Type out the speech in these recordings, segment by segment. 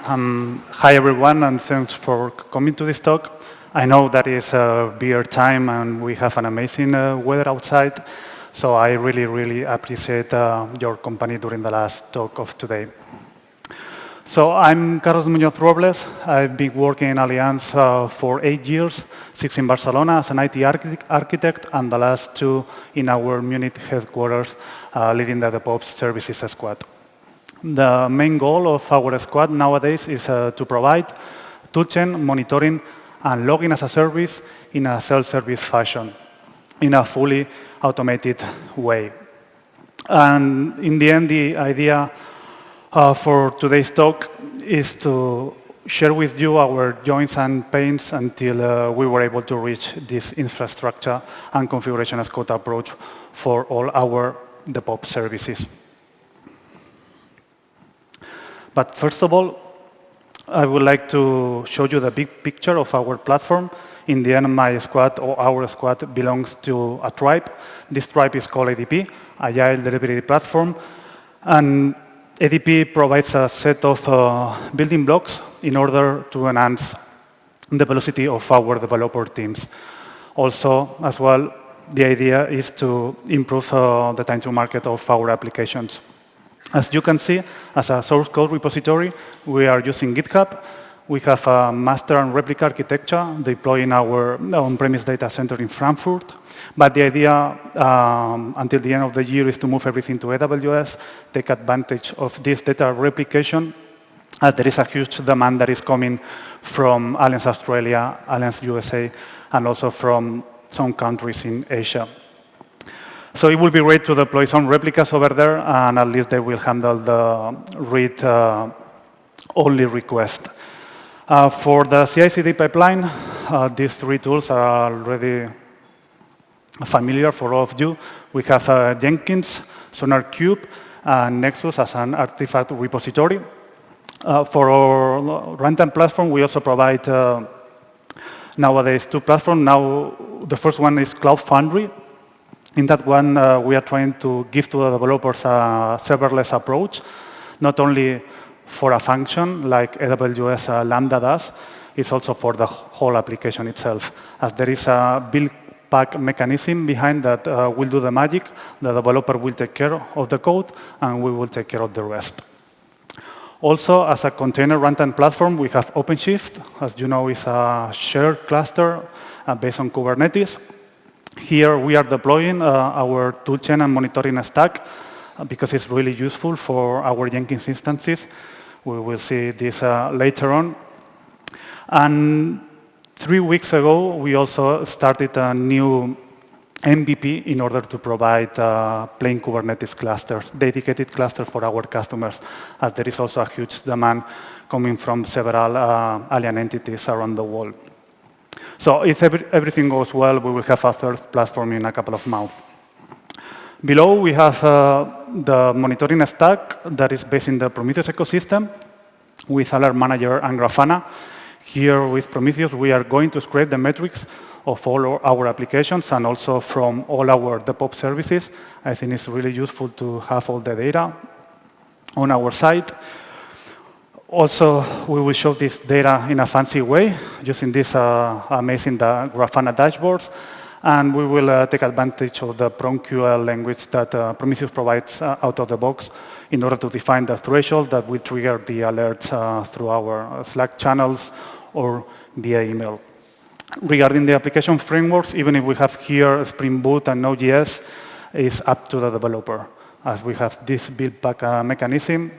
Hi everyone, and thanks for coming to this talk. I know that it's beer time and we have an amazing weather outside, so I really appreciate your company during the last talk of today. So I'm Carlos Muñoz Robles. I've been working in Allianz for 8 years, 6 in Barcelona as an IT architect, and the last 2 in our Munich headquarters, leading the DevOps Services squad. The main goal of our squad nowadays is to provide toolchain, monitoring, and logging as a service in a self-service fashion, in a fully automated way. And in the end, the idea for today's talk is to share with you our joys and pains until we were able to reach this infrastructure and configuration as code approach for all our DevOps services. But first of all, I would like to show you the big picture of our platform. In the end, my squad or our squad belongs to a tribe. This tribe is called ADP, Agile Delivery Platform. And ADP provides a set of building blocks in order to enhance the velocity of our developer teams. Also, as well, the idea is to improve the time to market of our applications. As you can see, as a source code repository, we are using GitHub. We have a master and replica architecture deployed in our on-premise data center in Frankfurt. But the idea until the end of the year is to move everything to AWS, take advantage of this data replication. There is a huge demand that is coming from Allianz Australia, Allianz USA, and also from some countries in Asia. So it will be great to deploy some replicas over there, and at least they will handle the read-only request. For the CI/CD pipeline, these 3 tools are already familiar for all of you. We have Jenkins, SonarQube, and Nexus as an artifact repository. For our runtime platform, we also provide nowadays 2 platforms. Now, the first one is Cloud Foundry. In that one, we are trying to give to the developers a serverless approach, not only for a function like AWS Lambda does, it's also for the whole application itself, as there is a build pack mechanism behind that will do the magic. The developer will take care of the code, and we will take care of the rest. Also, as a container runtime platform, we have OpenShift. As you know, it's a shared cluster based on Kubernetes. Here we are deploying our toolchain and monitoring stack because it's really useful for our Jenkins instances. We will see this later on. And 3 weeks ago, we also started a new MVP in order to provide plain Kubernetes clusters, dedicated clusters for our customers, as there is also a huge demand coming from several alien entities around the world. So if everything goes well, we will have a 3rd platform in a couple of months. Below, we have the monitoring stack that is based in the Prometheus ecosystem with Alert Manager and Grafana. Here with Prometheus, we are going to scrape the metrics of all our applications and also from all our DevOps services. I think it's really useful to have all the data on our site. Also, we will show this data in a fancy way using this amazing Grafana dashboards. And we will take advantage of the PromQL language that Prometheus provides out of the box in order to define the threshold that will trigger the alerts through our Slack channels or via email. Regarding the application frameworks, even if we have here Spring Boot and Node.js, it's up to the developer. As we have this build pack mechanism,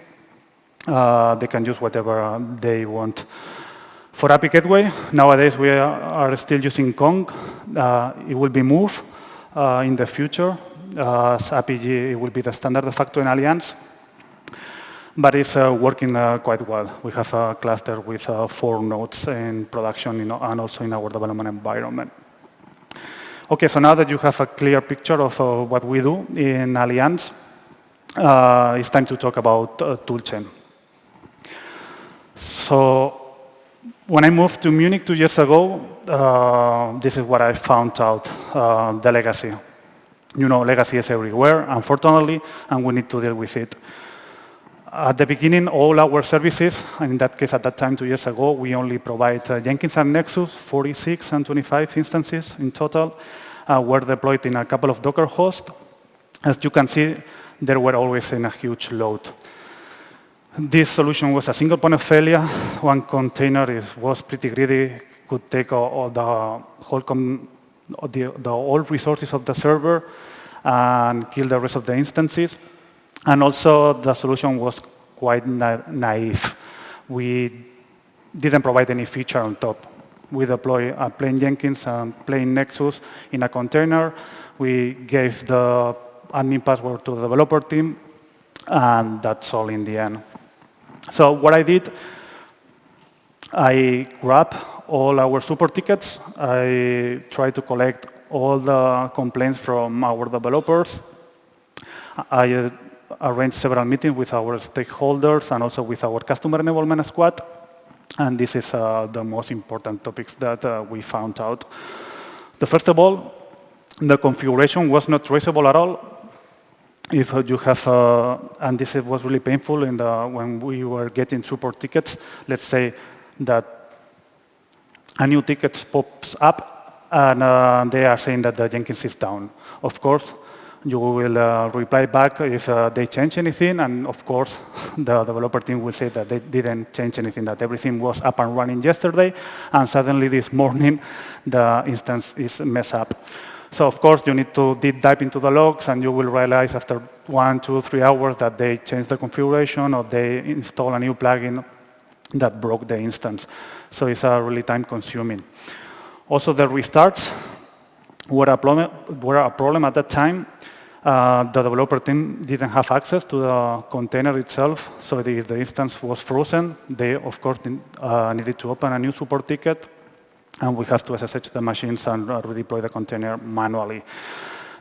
they can use whatever they want. For API Gateway, nowadays we are still using Kong. It will be moved in the future. As APG, it will be the standard de facto in Allianz. But it's working quite well. We have a cluster with 4 nodes in production and also in our development environment. OK, so now that you have a clear picture of what we do in Allianz, it's time to talk about toolchain. So when I moved to Munich 2 years ago, this is what I found out, the legacy. You know, legacy is everywhere, unfortunately, and we need to deal with it. At the beginning, all our services, and in that case, at that time, 2 years ago, we only provide Jenkins and Nexus, 46 and 25 instances in total, were deployed in a couple of Docker hosts. As you can see, they were always in a huge load. This solution was a single point of failure. One container was pretty greedy, could take all the all resources of the server and kill the rest of the instances. And also, the solution was quite naive. We didn't provide any feature on top. We deploy a plain Jenkins and plain Nexus in a container. We gave the admin password to the developer team, and that's all in the end. So what I did, I grabbed all our support tickets. I tried to collect all the complaints from our developers. I arranged several meetings with our stakeholders and also with our customer enablement squad. And this is the most important topics that we found out. The first of all, the configuration was not traceable at all. If you have, and this was really painful when we were getting support tickets, let's say that a new ticket pops up and they are saying that the Jenkins is down. Of course, you will reply back if they change anything, and of course, the developer team will say that they didn't change anything, that everything was up and running yesterday, and suddenly this morning, the instance is messed up. So of course, you need to deep dive into the logs, and you will realize after 1, 2, 3 hours that they changed the configuration or they install a new plugin that broke the instance. So it's really time-consuming. Also, the restarts were a problem at that time. The developer team didn't have access to the container itself, so if the instance was frozen, they, of course, needed to open a new support ticket, and we have to SSH the machines and redeploy the container manually.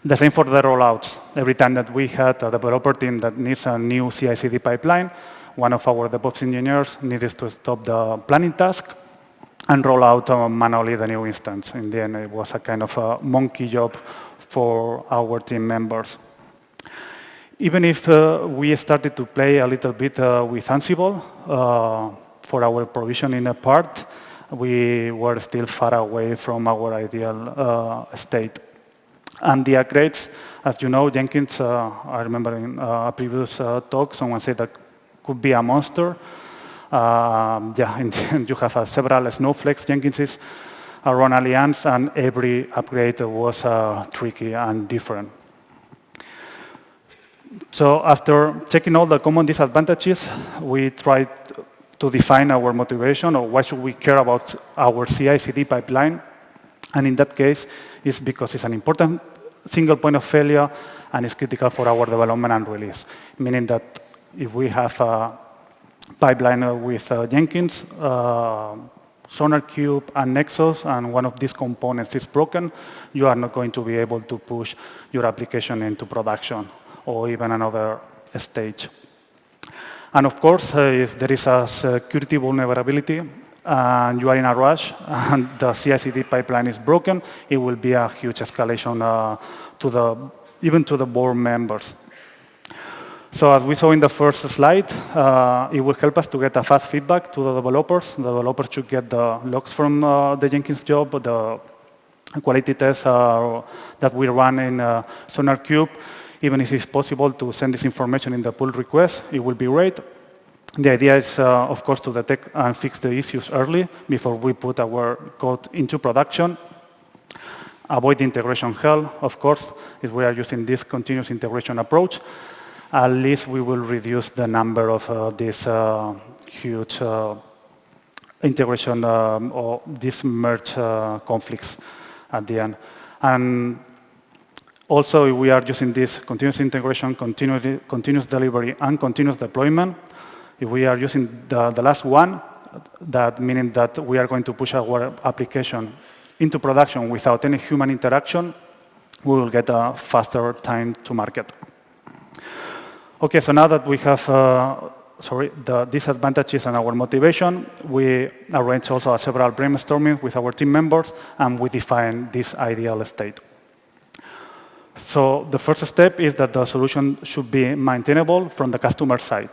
The same for the rollouts. Every time that we had a developer team that needs a new CI/CD pipeline, one of our DevOps engineers needed to stop the planning task and roll out manually the new instance. In the end, it was a kind of a monkey job for our team members. Even if we started to play a little bit with Ansible for our provisioning part, we were still far away from our ideal state. And the upgrades, as you know, Jenkins, I remember in a previous talk, someone said that could be a monster. Yeah, and you have several snowflakes Jenkinses around Allianz, and every upgrade was tricky and different. So after checking all the common disadvantages, we tried to define our motivation, or why should we care about our CI/CD pipeline. And in that case, it's because it's an important single point of failure and it's critical for our development and release. Meaning that if we have a pipeline with Jenkins, SonarQube, and Nexus, and one of these components is broken, you are not going to be able to push your application into production or even another stage. And of course, if there is a security vulnerability and you are in a rush and the CI/CD pipeline is broken, it will be a huge escalation even to the board members. So as we saw in the first slide, it will help us to get a fast feedback to the developers. The developers should get the logs from the Jenkins job, the quality tests that we run in SonarQube. Even if it's possible to send this information in the pull request, it will be great. The idea is, of course, to detect and fix the issues early before we put our code into production. Avoid integration hell, of course, if we are using this continuous integration approach. At least we will reduce the number of these huge integration or these merge conflicts at the end. And also, if we are using this continuous integration, continuous delivery, and continuous deployment, if we are using the last one, that meaning that we are going to push our application into production without any human interaction, we will get a faster time to market. Okay, so now that we have the disadvantages and our motivation, we arrange also several brainstorming with our team members, and we define this ideal state. So the first step is that the solution should be maintainable from the customer side.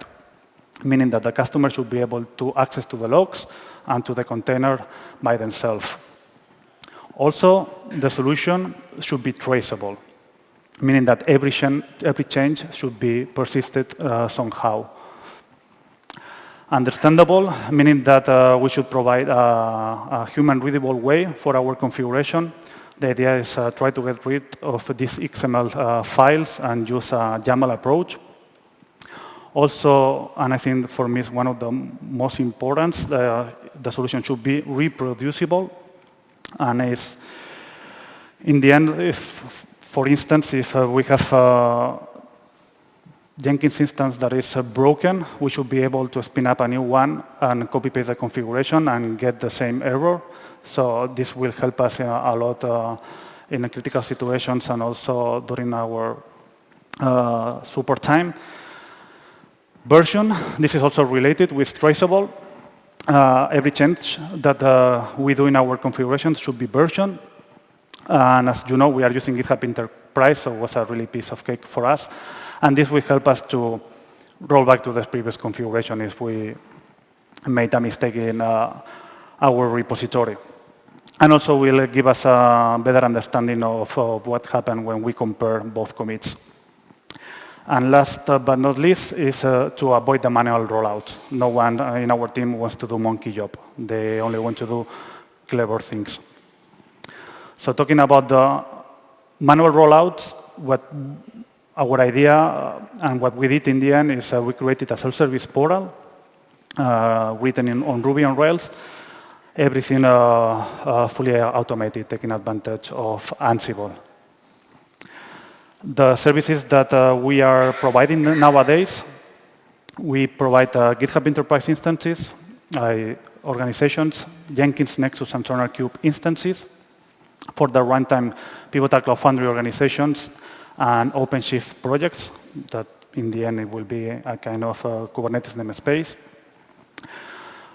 meaning that the customer should be able to access to the logs and to the container by themselves. Also, the solution should be traceable, meaning that every change should be persisted somehow. Understandable, meaning that we should provide a human-readable way for our configuration. The idea is try to get rid of these XML files and use a YAML approach. Also, and I think for me is one of the most important, the solution should be reproducible. And is, in the end, if, for instance, if we have Jenkins instance that is broken, we should be able to spin up a new one and copy-paste the configuration and get the same error. So this will help us a lot in critical situations and also during our support time. Version, this is also related with traceable. Every change that we do in our configuration should be versioned. And as you know, we are using GitHub Enterprise, so it was a really piece of cake for us. And this will help us to roll back to the previous configuration if we made a mistake in our repository. And also will give us a better understanding of what happened when we compare both commits. And last but not least is to avoid the manual rollouts. No one in our team wants to do monkey job. They only want to do clever things. So talking about the manual rollouts, what our idea and what we did in the end is we created a self-service portal written on Ruby on Rails, everything fully automated, taking advantage of Ansible. The services that we are providing nowadays, we provide GitHub Enterprise instances, organizations, Jenkins, Nexus, and SonarQube instances for the runtime Pivotal Cloud Foundry organizations and OpenShift projects that in the end it will be a kind of Kubernetes namespace.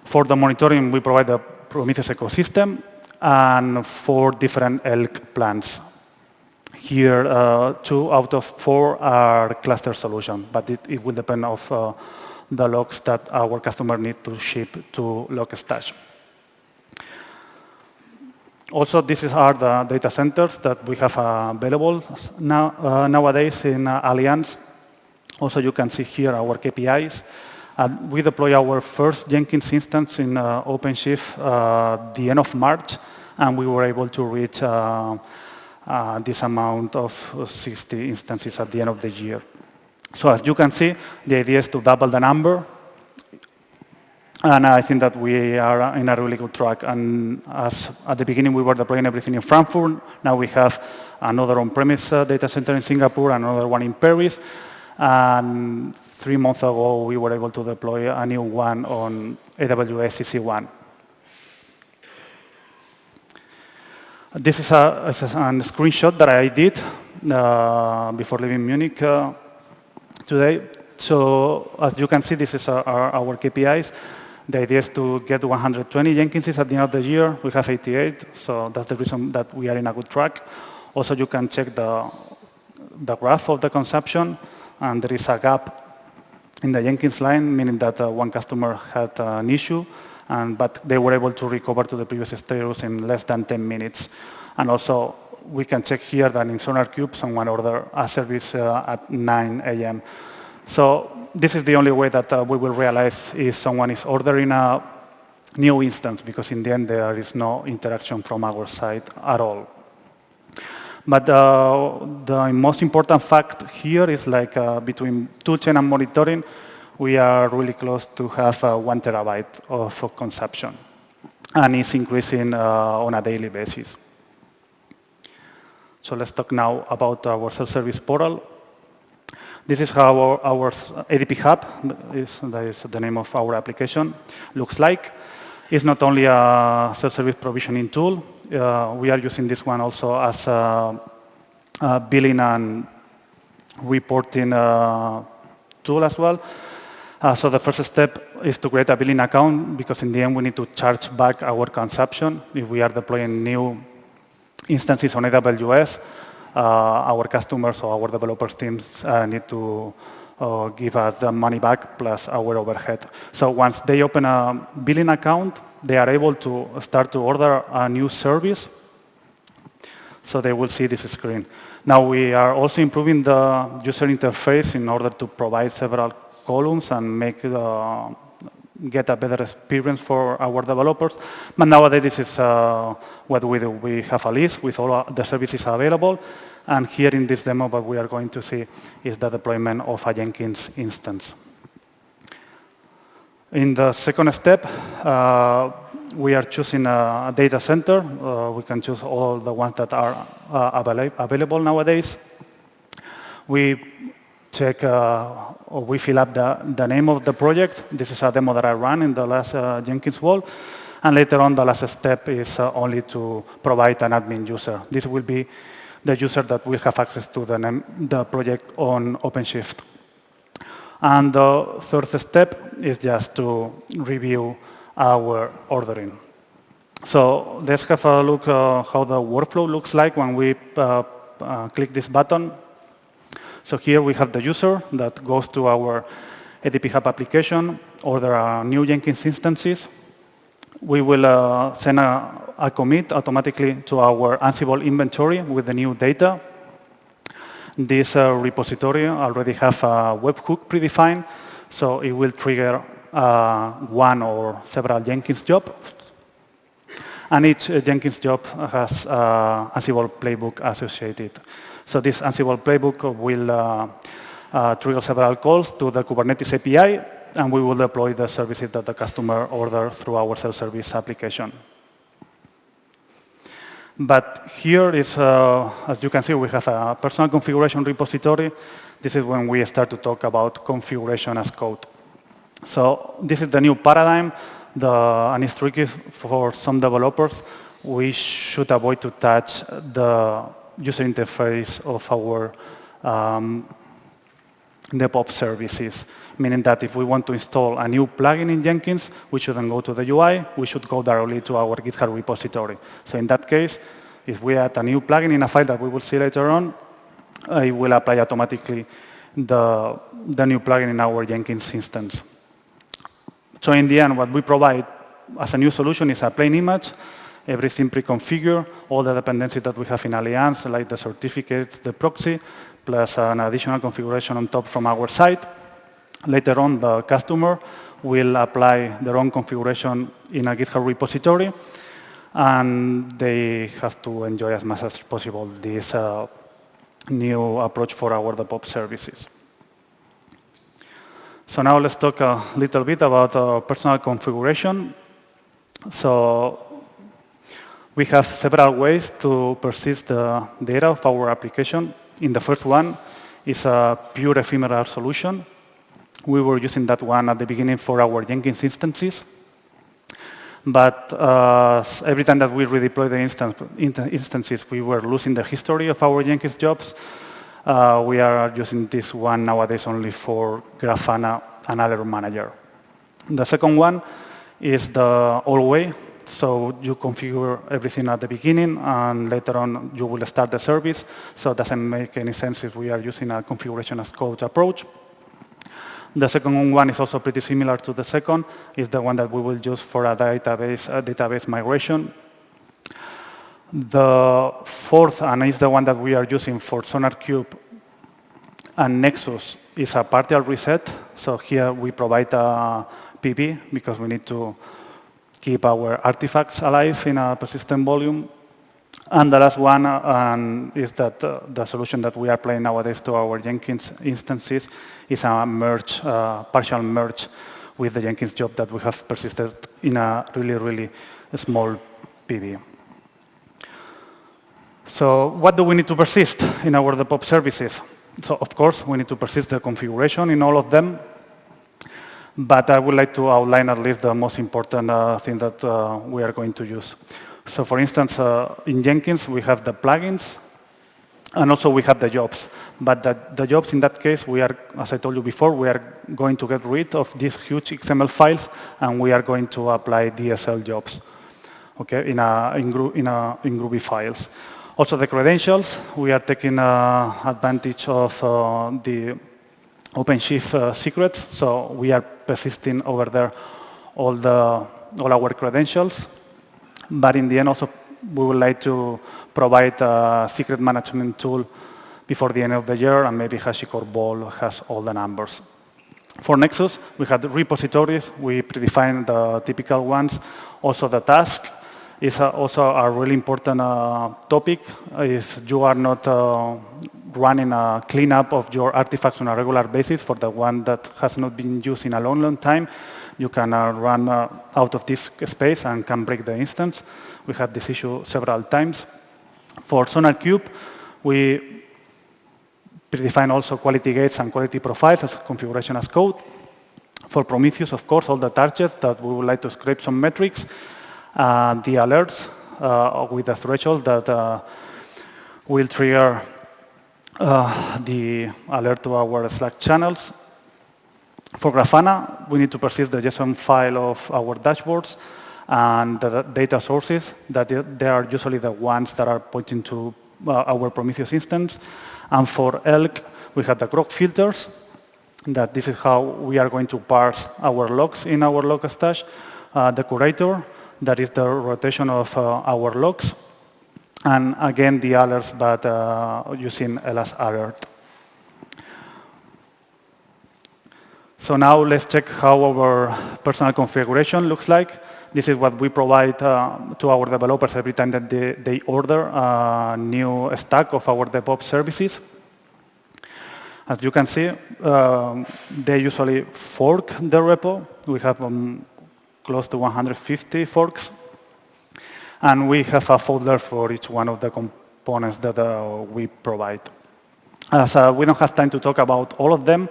For the monitoring, we provide the Prometheus ecosystem and 4 different ELK plans. Here, 2 out of 4 are cluster solutions, but it will depend on the logs that our customer need to ship to Logstash. Also, these are the data centers that we have available nowadays in Allianz. Also, you can see here our KPIs. We deploy our first Jenkins instance in OpenShift the end of March, and we were able to reach this amount of 60 instances at the end of the year. So as you can see, the idea is to double the number. And I think that we are in a really good track. And as at the beginning, we were deploying everything in Frankfurt. Now we have another on-premise data center in Singapore, another one in Paris. And 3 months ago, we were able to deploy a new one on AWS EC1. This is a screenshot that I did before leaving Munich today. So as you can see, this is our KPIs. The idea is to get 120 Jenkinses at the end of the year. We have 88, so that's the reason that we are in a good track. Also, you can check the graph of the consumption, and there is a gap in the Jenkins line, meaning that one customer had an issue, but they were able to recover to the previous status in less than 10 minutes. And also, we can check here that in SonarQube, someone ordered a service at 9 a.m. So this is the only way that we will realize if someone is ordering a new instance, because in the end, there is no interaction from our side at all. But the most important fact here is like between toolchain and monitoring, we are really close to have 1 terabyte of consumption. And it's increasing on a daily basis. So let's talk now about our self-service portal. This is how our ADP Hub, that is the name of our application, looks like. It's not only a self-service provisioning tool. We are using this one also as a billing and reporting tool as well. So the first step is to create a billing account, because in the end we need to charge back our consumption. If we are deploying new instances on AWS, our customers or our developers teams need to give us the money back plus our overhead. So once they open a billing account, they are able to start to order a new service. So they will see this screen. Now we are also improving the user interface in order to provide several columns and get a better experience for our developers. But nowadays this is what we do. We have a list with all the services available. And here in this demo, what we are going to see is the deployment of a Jenkins instance. In the second step, we are choosing a data center. We can choose all the ones that are available nowadays. We check, or we fill up the name of the project. This is a demo that I ran in the last Jenkins Wall. And later on, the last step is only to provide an admin user. This will be the user that will have access to the project on OpenShift. And the third step is just to review our ordering. So let's have a look how the workflow looks like when we click this button. So here we have the user that goes to our ADP Hub application, order new Jenkins instances. We will send a commit automatically to our Ansible inventory with the new data. This repository already have a webhook predefined, so it will trigger one or several Jenkins jobs. And each Jenkins job has Ansible playbook associated. So this Ansible playbook will trigger several calls to the Kubernetes API, and we will deploy the services that the customer ordered through our self-service application. But here is, as you can see, we have a personal configuration repository. This is when we start to talk about configuration as code. So this is the new paradigm, and it's tricky for some developers. We should avoid to touch the user interface of our DevOps services, meaning that if we want to install a new plugin in Jenkins, we shouldn't go to the UI, we should go directly to our GitHub repository. So in that case, if we add a new plugin in a file that we will see later on, it will apply automatically the new plugin in our Jenkins instance. So in the end, what we provide as a new solution is a plain image, everything pre-configured, all the dependencies that we have in Allianz, like the certificates, the proxy, plus an additional configuration on top from our side. Later on, the customer will apply their own configuration in a GitHub repository, and they have to enjoy as much as possible this new approach for our DevOps services. So now let's talk a little bit about personal configuration. So we have several ways to persist the data of our application. In the first one is a pure ephemeral solution. We were using that one at the beginning for our Jenkins instances. But every time that we redeploy the instances, we were losing the history of our Jenkins jobs. We are using this one nowadays only for Grafana and other manager. The second one is the old way. So you configure everything at the beginning, and later on you will start the service. So it doesn't make any sense if we are using a configuration as code approach. The second one is also pretty similar to the second. It's the one that we will use for a database migration. The fourth, and is the one that we are using for SonarQube and Nexus, is a partial reset. So here we provide a PB because we need to keep our artifacts alive in a persistent volume. And the last one is that the solution that we are applying nowadays to our Jenkins instances is a merge, partial merge with the Jenkins job that we have persisted in a really, really small PB. So what do we need to persist in our DevOps services? So of course, we need to persist the configuration in all of them. But I would like to outline at least the most important thing that we are going to use. So for instance, in Jenkins, we have the plugins, and also we have the jobs. But the jobs, in that case, we are, as I told you before, we are going to get rid of these huge XML files, and we are going to apply DSL jobs, okay, in Groovy files. Also the credentials, we are taking advantage of the OpenShift secrets, so we are persisting over there all our credentials. But in the end, also, we would like to provide a secret management tool before the end of the year, and maybe HashiCorp Vault has all the numbers. For Nexus, we had repositories. We predefined the typical ones. Also, the task is also a really important topic. If you are not running a cleanup of your artifacts on a regular basis for the one that has not been used in a long, long time, you can run out of disk space and can break the instance. We had this issue several times. For SonarQube, we predefine also quality gates and quality profiles as configuration as code. For Prometheus, of course, all the targets that we would like to scrape some metrics, the alerts with the threshold that will trigger the alert to our Slack channels. For Grafana, we need to persist the JSON file of our dashboards and the data sources, that they are usually the ones that are pointing to our Prometheus instance. And for Elk, we have the grok filters, that this is how we are going to parse our logs in our log stash. The curator, that is the rotation of our logs. And again, the alerts, but using LS alert. So now let's check how our personal configuration looks like. This is what we provide to our developers every time that they order a new stack of our DevOps services. As you can see, they usually fork the repo. We have close to 150 forks. And we have a folder for each one of the components that we provide. As we don't have time to talk about all of them,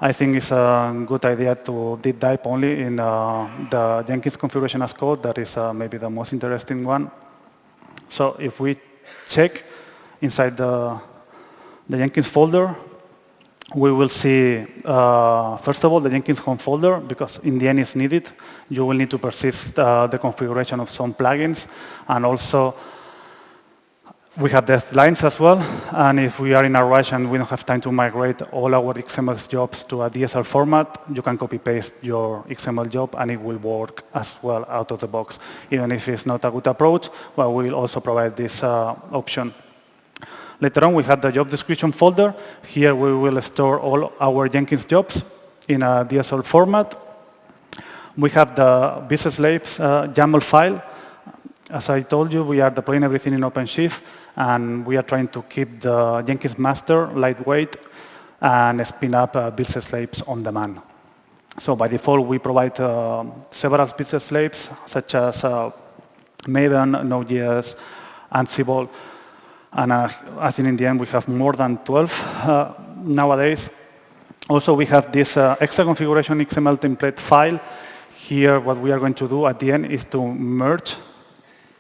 I think it's a good idea to deep dive only in the Jenkins configuration as code. That is maybe the most interesting one. So if we check inside the Jenkins folder, we will see, first of all, the Jenkins home folder, because in the end it's needed. You will need to persist the configuration of some plugins, and also we have deadlines as well, and if we are in a rush and we don't have time to migrate all our XML jobs to a DSL format, you can copy-paste your XML job and it will work as well out of the box. Even if it's not a good approach, well, we will also provide this option. Later on, we have the job description folder. Here we will store all our Jenkins jobs in a DSL format. We have the business labs YAML file. As I told you, we are deploying everything in OpenShift, and we are trying to keep the Jenkins master lightweight and spin up business slabs on demand. So by default, we provide several business slabs, such as Maven, Node.js, Ansible, and I think in the end we have more than 12 nowadays. Also, we have this extra configuration XML template file. Here, what we are going to do at the end is to merge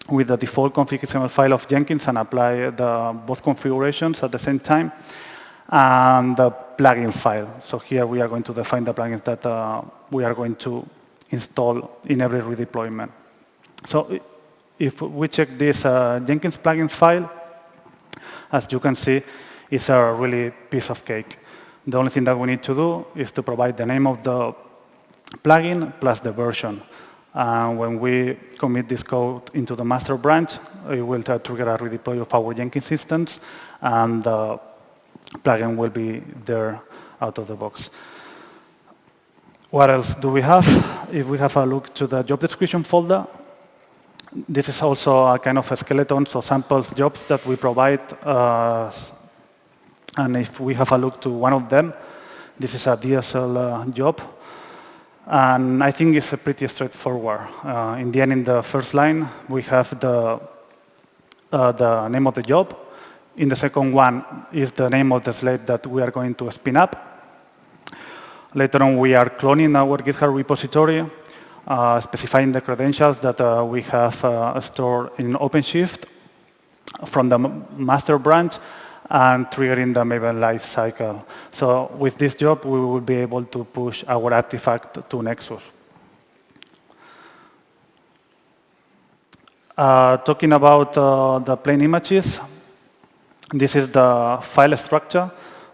with the default config XML file of Jenkins and apply both configurations at the same time, and the plugin file. So here we are going to define the plugins that we are going to install in every redeployment. So if we check this Jenkins plugin file, as you can see, it's a really piece of cake. The only thing that we need to do is to provide the name of the plugin plus the version. And when we commit this code into the master branch, it will trigger a redeploy of our Jenkins instance, and the plugin will be there out of the box. What else do we have? If we have a look to the job description folder, this is also a kind of a skeleton, so samples jobs that we provide. And if we have a look to one of them, this is a DSL job. And I think it's pretty straightforward. In the end, in the first line, we have the name of the job. In the second one is the name of the slave that we are going to spin up. Later on, we are cloning our GitHub repository, specifying the credentials that we have stored in OpenShift from the master branch, and triggering the Maven lifecycle. So with this job, we will be able to push our artifact to Nexus. Talking about the plain images, this is the file structure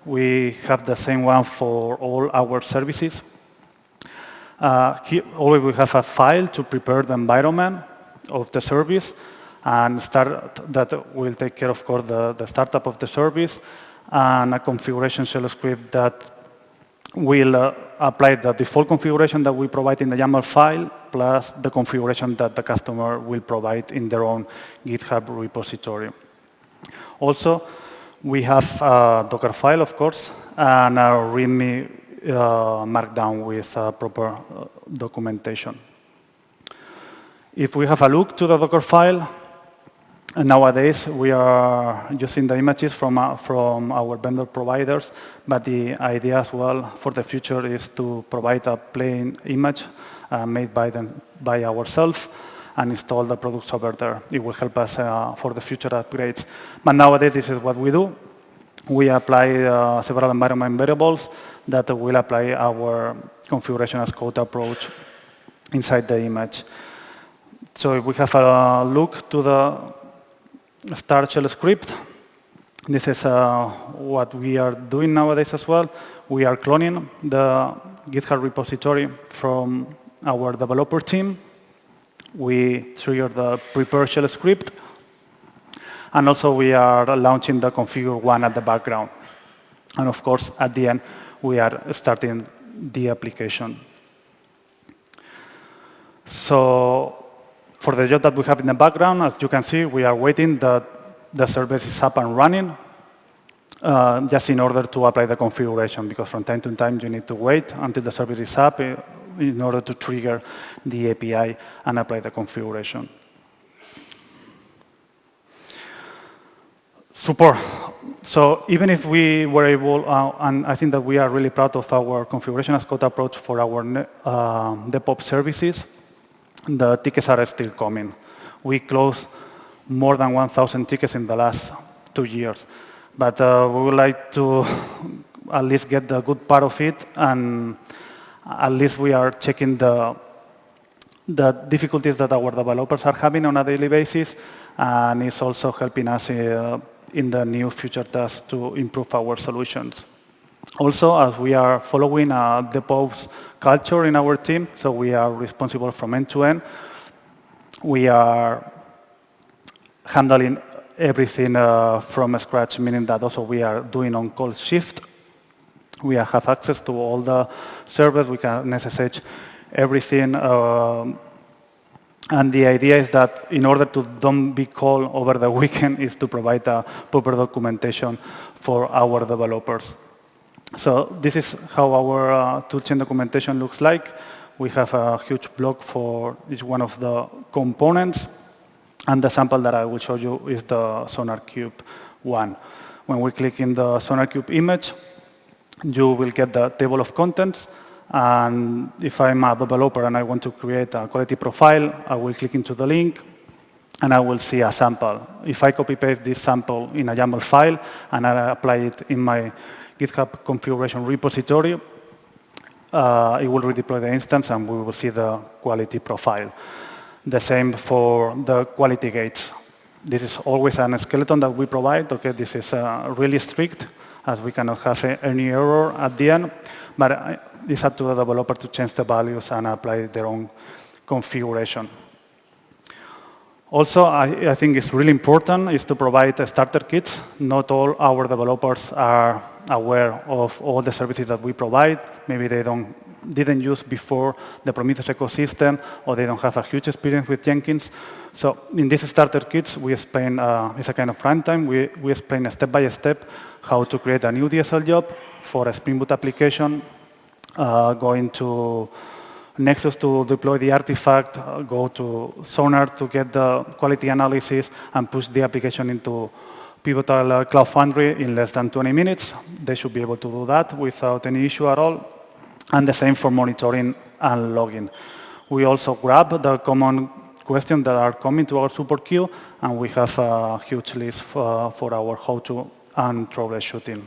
We have the same one for all our services. Here, always we have a file to prepare the environment of the service, and that will take care, of course, the startup of the service, and a configuration shell script that will apply the default configuration that we provide in the YAML file, plus the configuration that the customer will provide in their own GitHub repository. Also, we have a Docker file, of course, and a README markdown with proper documentation. If we have a look to the Docker file, nowadays we are using the images from our vendor providers, but the idea as well for the future is to provide a plain image made by ourselves and install the products over there. It will help us for the future upgrades. But nowadays, this is what we do. We apply several environment variables that will apply our configuration as code approach inside the image. So if we have a look to the start shell script, this is what we are doing nowadays as well. We are cloning the GitHub repository from our developer team. We trigger the prepare shell script, and also we are launching the configure one at the background. And of course, at the end, we are starting the application. So for the job that we have in the background, as you can see, we are waiting that the service is up and running, just in order to apply the configuration, because from time to time you need to wait until the service is up in order to trigger the API and apply the configuration. Support. So even if we were able, and I think that we are really proud of our configuration as code approach for our DevOps services, the tickets are still coming. We closed more than 1,000 tickets in the last 2 years. But we would like to at least get the good part of it, and at least we are checking the difficulties that our developers are having on a daily basis, and it's also helping us in the new future tasks to improve our solutions. Also, as we are following a DevOps culture in our team, so we are responsible from end to end, we are handling everything from scratch, meaning that also we are doing on-call shift. We have access to all the servers. We can SSH everything. And the idea is that in order to don't be called over the weekend is to provide a proper documentation for our developers. So this is how our toolchain documentation looks like. We have a huge block for each one of the components. And the sample that I will show you is the SonarQube one. When we click in the SonarQube image, you will get the table of contents. And if I'm a developer and I want to create a quality profile, I will click into the link, and I will see a sample. If I copy-paste this sample in a YAML file and I apply it in my GitHub configuration repository, it will redeploy the instance, and we will see the quality profile. The same for the quality gates. This is always a skeleton that we provide. Okay, this is really strict, as we cannot have any error at the end. But it's up to the developer to change the values and apply their own configuration. Also, I think it's really important is to provide starter kits. Not all our developers are aware of all the services that we provide. Maybe they didn't use before the Prometheus ecosystem, or they don't have a huge experience with Jenkins. So in these starter kits, we explain, it's a kind of runtime, we explain step by step how to create a new DSL job for a Spring Boot application, going to Nexus to deploy the artifact, go to Sonar to get the quality analysis, and push the application into Pivotal Cloud Foundry in less than 20 minutes. They should be able to do that without any issue at all. And the same for monitoring and logging. We also grab the common questions that are coming to our support queue, and we have a huge list for our how-to and troubleshooting.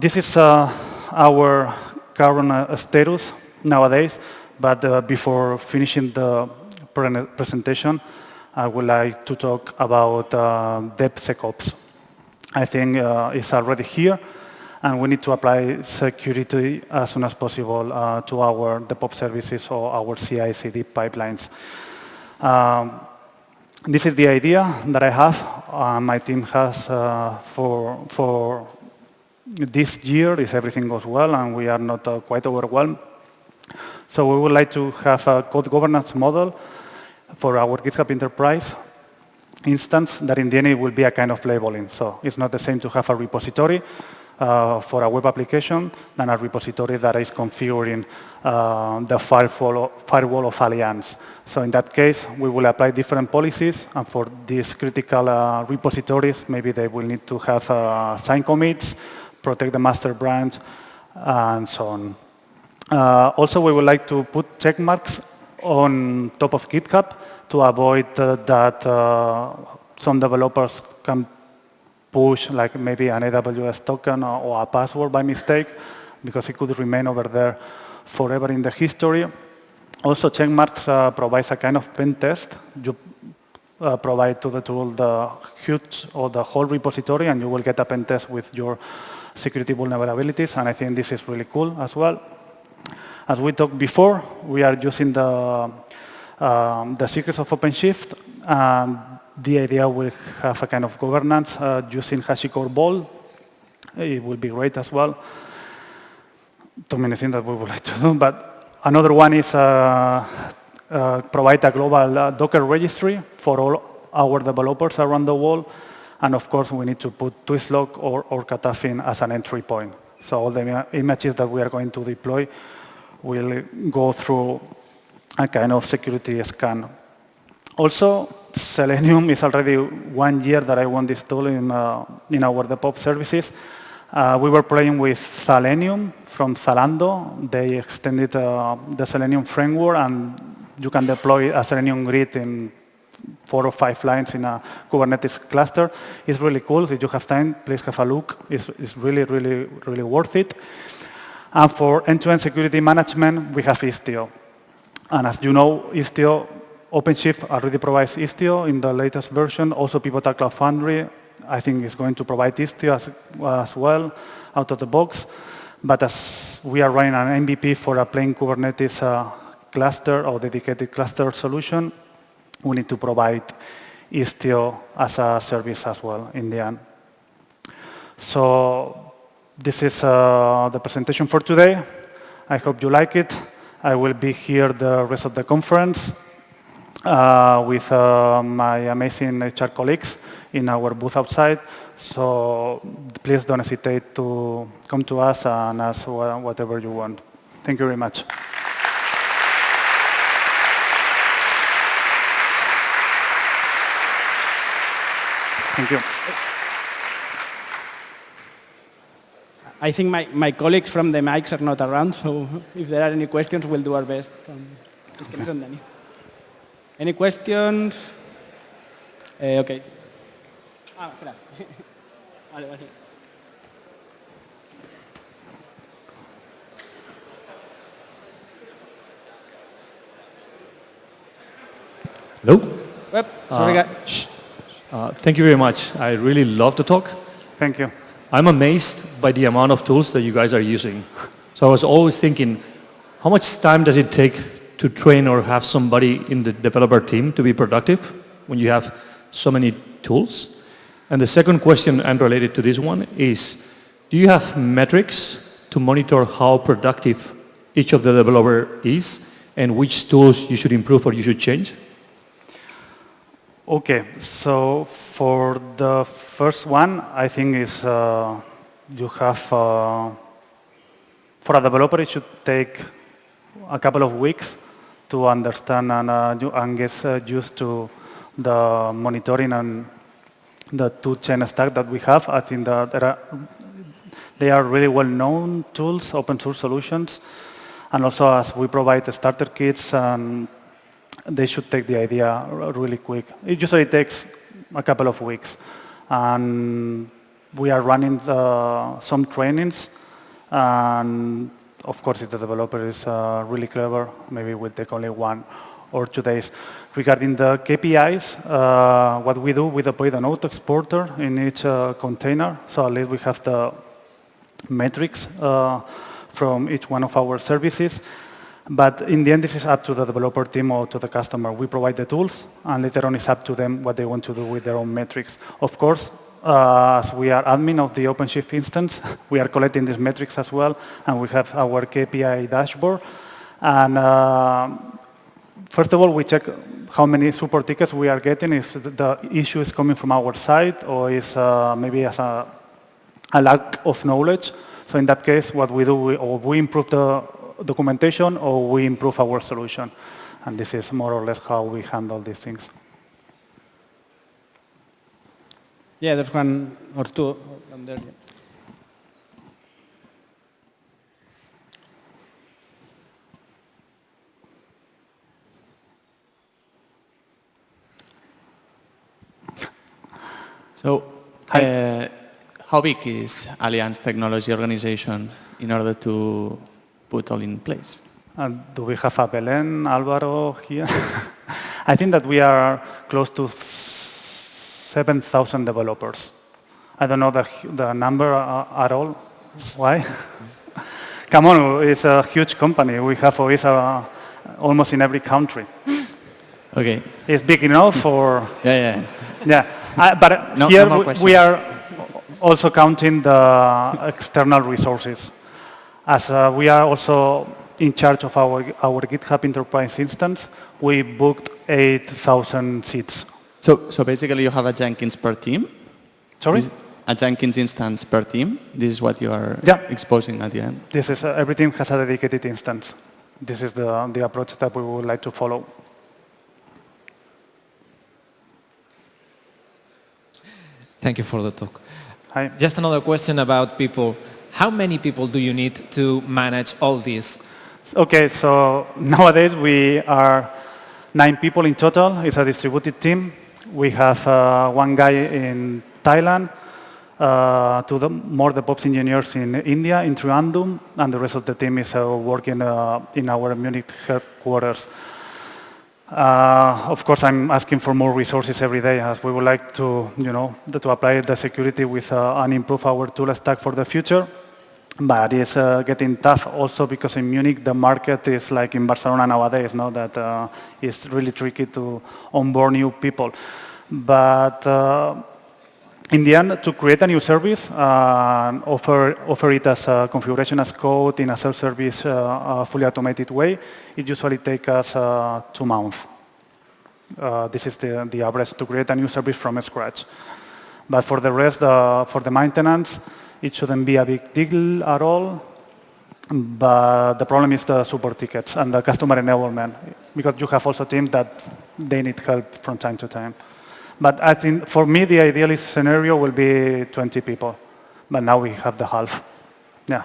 This is our current status nowadays, but before finishing the presentation, I would like to talk about DevSecOps. I think is already here, and we need to apply security as soon as possible to our DevOps services or our CI/CD pipelines. This is the idea that I have. My team has for this year, if everything goes well and we are not quite overwhelmed. So we would like to have a code governance model for our GitHub Enterprise instance that in the end it will be a kind of labeling. So it's not the same to have a repository for a web application than a repository that is configuring the firewall of Allianz. So in that case, we will apply different policies, and for these critical repositories, maybe they will need to have sign commits, protect the master branch, and so on. Also, we would like to put check marks on top of GitHub to avoid that some developers can push like maybe an AWS token or a password by mistake, because it could remain over there forever in the history. Also, check marks provides a kind of pen test. You provide to the tool the huge or the whole repository, and you will get a pen test with your security vulnerabilities, and I think this is really cool as well. As we talked before, we are using the secrets of OpenShift, and the idea will have a kind of governance using HashiCorp Vault. It will be great as well. Too many things that we would like to do, but another one is provide a global Docker registry for all our developers around the world, and of course we need to put Twizzlok or Katafin as an entry point. So all the images that we are going to deploy will go through a kind of security scan. Also, Selenium is already 1 year that I want this tool in our DevOps services. We were playing with Selenium from Zalando. They extended the Selenium framework, and you can deploy a Selenium grid in 4 or 5 lines in a Kubernetes cluster. It's really cool. If you have time, please have a look. It's really, really, really worth it. And for end-to-end security management, we have Istio. And as you know, Istio, OpenShift already provides Istio in the latest version. Also, Pivotal Cloud Foundry, I think, is going to provide Istio as well out of the box. But as we are running an MVP for a plain Kubernetes cluster or dedicated cluster solution, we need to provide Istio as a service as well in the end. So this is the presentation for today. I hope you like it. I will be here the rest of the conference with my amazing HR colleagues in our booth outside. So please don't hesitate to come to us and ask whatever you want. Thank you very much. Thank you. I think my colleagues from the mics are not around, so if there are any questions, we'll do our best. Any questions? Okay. Espera. Vale. Hello? Yep. Sorry, Thank you very much. I really love the talk. Thank you. I'm amazed by the amount of tools that you guys are using. So I was always thinking, how much time does it take to train or have somebody in the developer team to be productive when you have so many tools? And the second question, unrelated to this one, is do you have metrics to monitor how productive each of the developer is and which tools you should improve or you should change? Okay, so for the first one, I think is you have, for a developer, it should take a couple of weeks to understand and get used to the monitoring and the toolchain stack that we have. I think that they are really well-known tools, open source solutions, and also as we provide the starter kits, they should take the idea really quick. It usually takes a couple of weeks. And we are running some trainings. And of course, if the developer is really clever, maybe it will take only 1 or 2 days. Regarding the KPIs, what we do, we deploy the node exporter in each container, so at least we have the metrics from each one of our services. But in the end, this is up to the developer team or to the customer. We provide the tools, and later on it's up to them what they want to do with their own metrics. Of course, as we are admin of the OpenShift instance, we are collecting these metrics as well, and we have our KPI dashboard. And first of all, we check how many support tickets we are getting, if the issue is coming from our side, or is maybe as a lack of knowledge. So in that case, what we do, we improve the documentation or we improve our solution. And this is more or less how we handle these things. Yeah, there's one or two on there. So, how big is Allianz Technology Organization in order to put all in place? Do we have a Belén, Álvaro here? I think that we are close to 7,000 developers. I don't know the number at all. Why? Come on, it's a huge company. We have OIs almost in every country. Okay. It's big enough for... Yeah. But no, here no we are also counting the external resources. As we are also in charge of our GitHub Enterprise instance, we booked 8,000 seats. So basically you have a Jenkins per team? Sorry? A Jenkins instance per team? This is what you are exposing at the end? This is, every team has a dedicated instance. This is the approach that we would like to follow. Thank you for the talk. Hi. Just another question about people. How many people do you need to manage all this? Okay, so nowadays we are 9 people in total. It's a distributed team. We have one guy in Thailand, more DevOps engineers in India, in Trivandrum, and the rest of the team is working in our Munich headquarters. Of course, I'm asking for more resources every day, as we would like to, to apply the security with and improve our tool stack for the future. But it's getting tough also because in Munich the market is like in Barcelona nowadays, that it's really tricky to onboard new people. But in the end, to create a new service, offer it as a configuration as code in a self-service, fully automated way, it usually takes us 2 months. This is the average to create a new service from scratch. But for the rest, for the maintenance, it shouldn't be a big deal at all. But the problem is the support tickets and the customer enablement, because you have also teams that they need help from time to time. But I think for me, the ideal scenario will be 20 people. But now we have the half. Yeah.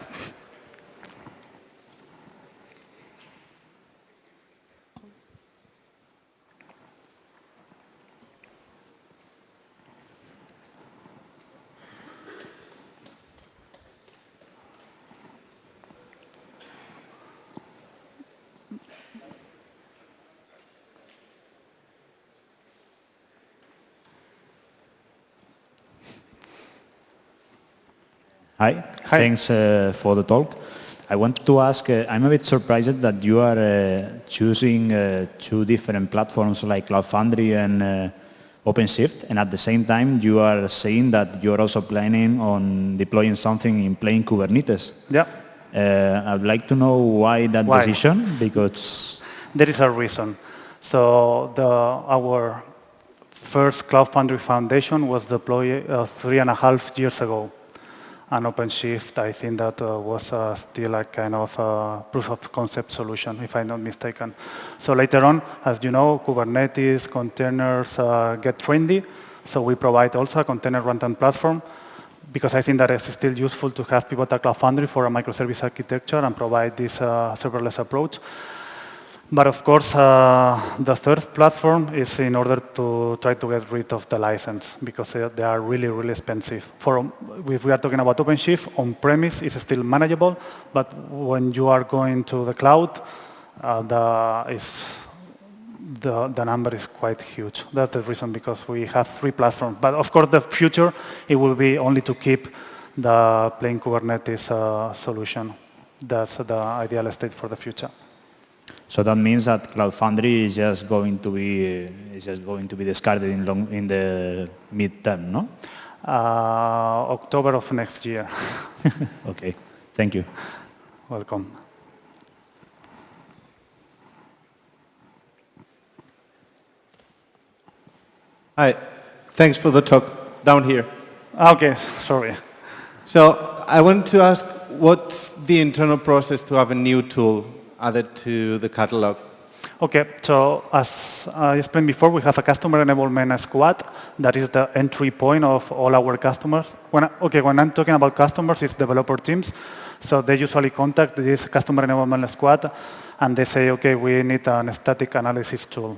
Hi. Thanks for the talk. I wanted to ask, I'm a bit surprised that you are choosing 2 different platforms like Cloud Foundry and OpenShift, and at the same time you are saying that you're also planning on deploying something in plain Kubernetes. Yeah. I'd like to know why that decision, because... There is a reason. So our first Cloud Foundry foundation was deployed 3.5 years ago. And OpenShift, I think that was still a kind of proof of concept solution, if I'm not mistaken. So later on, as you know, Kubernetes, containers get trendy. So we provide also a container runtime platform, because I think that it's still useful to have Pivotal Cloud Foundry for a microservice architecture and provide this serverless approach. But of course, the third platform is in order to try to get rid of the license, because they are really, really expensive. If we are talking about OpenShift, on-premise is still manageable, but when you are going to the cloud, the number is quite huge. That's the reason, because we have 3 platforms. But of course, the future, it will be only to keep the plain Kubernetes solution. That's the ideal state for the future. So that means that Cloud Foundry is just going to be discarded in the mid-term, no? October of next year. Okay, thank you. Welcome. Hi, thanks for the talk. Down here. Okay, sorry. So I want to ask, what's the internal process to have a new tool added to the catalog? Okay, so as I explained before, we have a customer enablement squad. That is the entry point of all our customers. When I'm talking about customers, it's developer teams. So they usually contact this customer enablement squad, and they say, okay, we need an static analysis tool.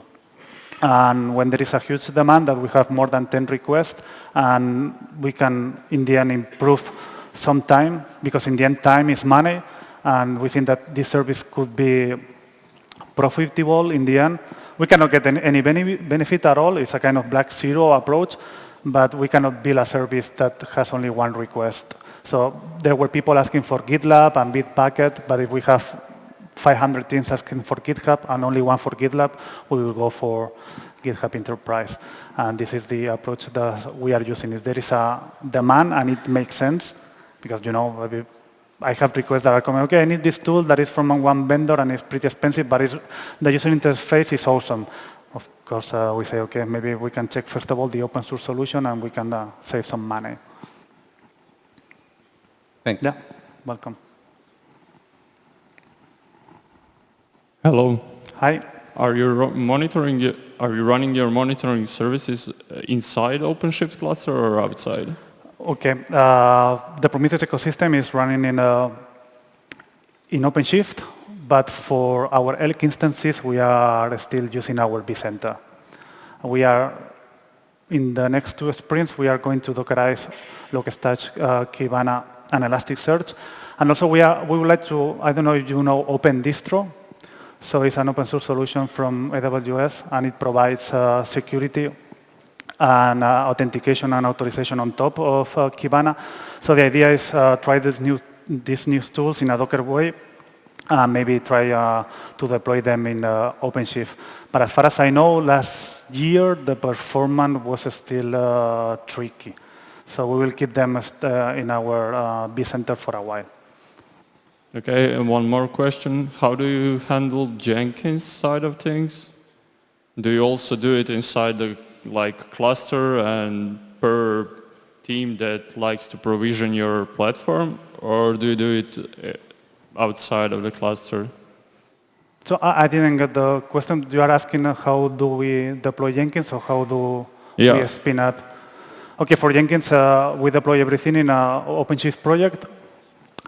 And when there is a huge demand that we have more than 10 requests, and we can, in the end, improve some time, because in the end, time is money, and we think that this service could be profitable in the end. We cannot get any benefit at all. It's a kind of black zero approach, but we cannot build a service that has only 1 request. So there were people asking for GitLab and Bitbucket, but if we have 500 teams asking for GitHub and only 1 for GitLab, we will go for GitHub Enterprise. And this is the approach that we are using. If there is a demand and it makes sense, because, you know, I have requests that are coming, okay, I need this tool that is from 1 vendor and it's pretty expensive, but the user interface is awesome. Of course, we say, okay, maybe we can check, first of all, the open source solution, and we can save some money. Thanks. Yeah, welcome. Hello. Hi. Are you running your monitoring services inside OpenShift cluster or outside? Okay. The Prometheus ecosystem is running in OpenShift, but for our Elk instances, we are still using our vCenter. We are, in the next 2 sprints, we are going to Dockerize Logstash, Kibana, and Elasticsearch. And also, we would like to, I don't know if you know OpenDistro. So it's an open source solution from AWS, and it provides security and authentication and authorization on top of Kibana. So the idea is try these new tools in a Docker way, and maybe try to deploy them in OpenShift. But as far as I know, last year the performance was still tricky. So we will keep them in our vCenter for a while. Okay, and one more question. How do you handle Jenkins side of things? Do you also do it inside the cluster and per team that likes to provision your platform, or do you do it outside of the cluster? So I didn't get the question. You are asking how do we deploy Jenkins, or how do we spin up? Okay, for Jenkins, we deploy everything in an OpenShift project.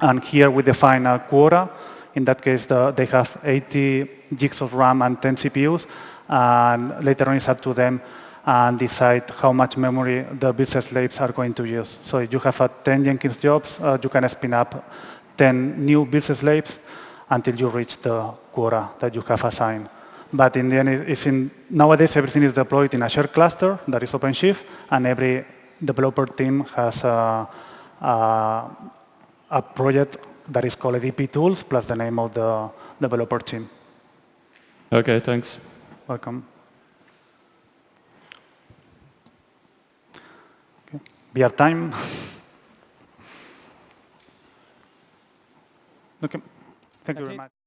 And here we define a quota. In that case, they have 80 gigs of RAM and 10 CPUs. And later on, it's up to them and decide how much memory the business slaves are going to use. So if you have 10 Jenkins jobs, you can spin up 10 new business slaves until you reach the quota that you have assigned. But in the end, nowadays, everything is deployed in a shared cluster that is OpenShift, and every developer team has a project that is called EDP Tools, plus the name of the developer team. Okay, thanks. Welcome. Okay. We have time. Okay. Thank you very much.